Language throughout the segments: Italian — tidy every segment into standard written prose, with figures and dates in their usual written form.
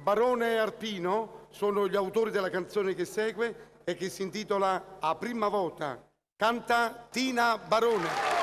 Barone e Arpino sono gli autori della canzone che segue e che si intitola A prima volta. Canta Tina Barone.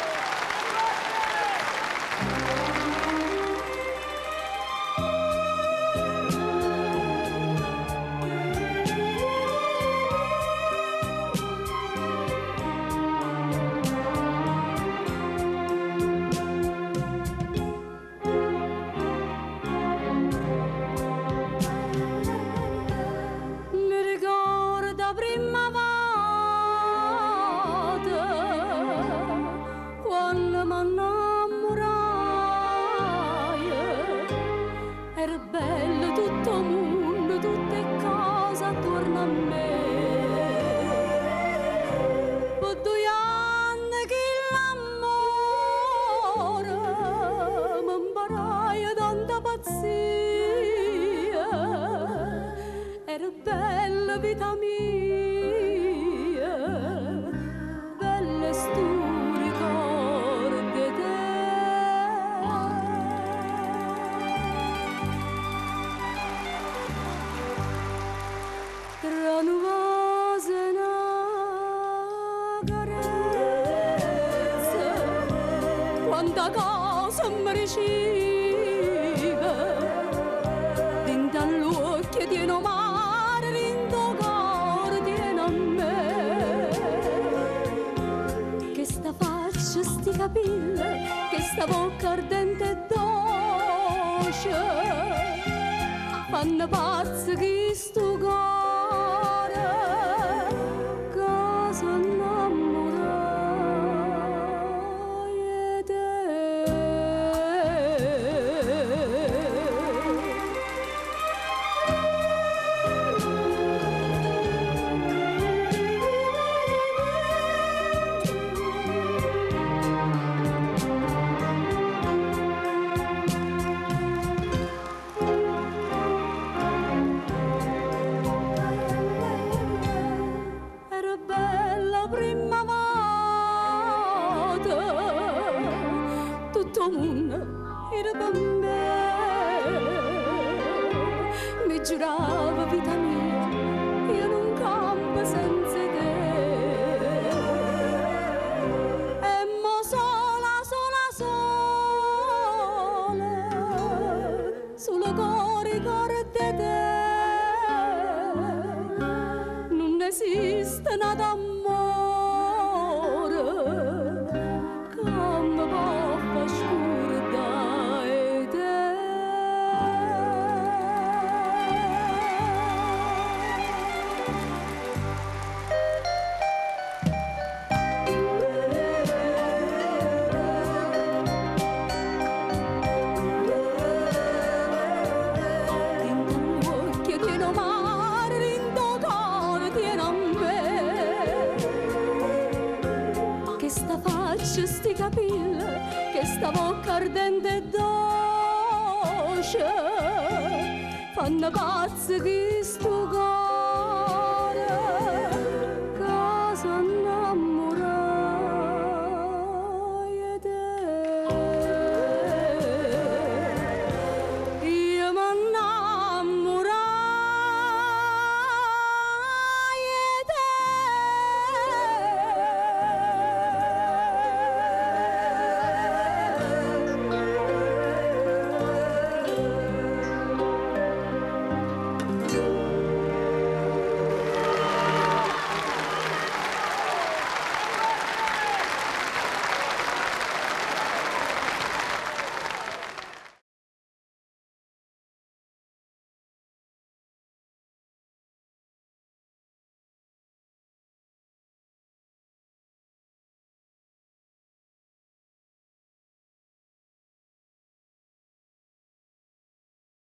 Era bello tutto mondo, tutte cose attorno a me. Per 2 anni che l'amore mi imparai tanta pazzia. Era bella vita mia, belle stu ricordi te. Tra nuvosi una carezza, quanta cosa mi riceve, dentro all'occhio tiene mare, dentro cuore tiene a me. Che sta faccia, sti capelli, che sta bocca ardente e dolce, fanno pazzo che sto cuore. Tutto mondo era per me, mi giurava vita mia, io non campo senza te. E mo sola, solo cuore di te, non esiste nada amore. Sti capelli, che sta bocca ardente e dolce, fanno pazzo che sto cuore.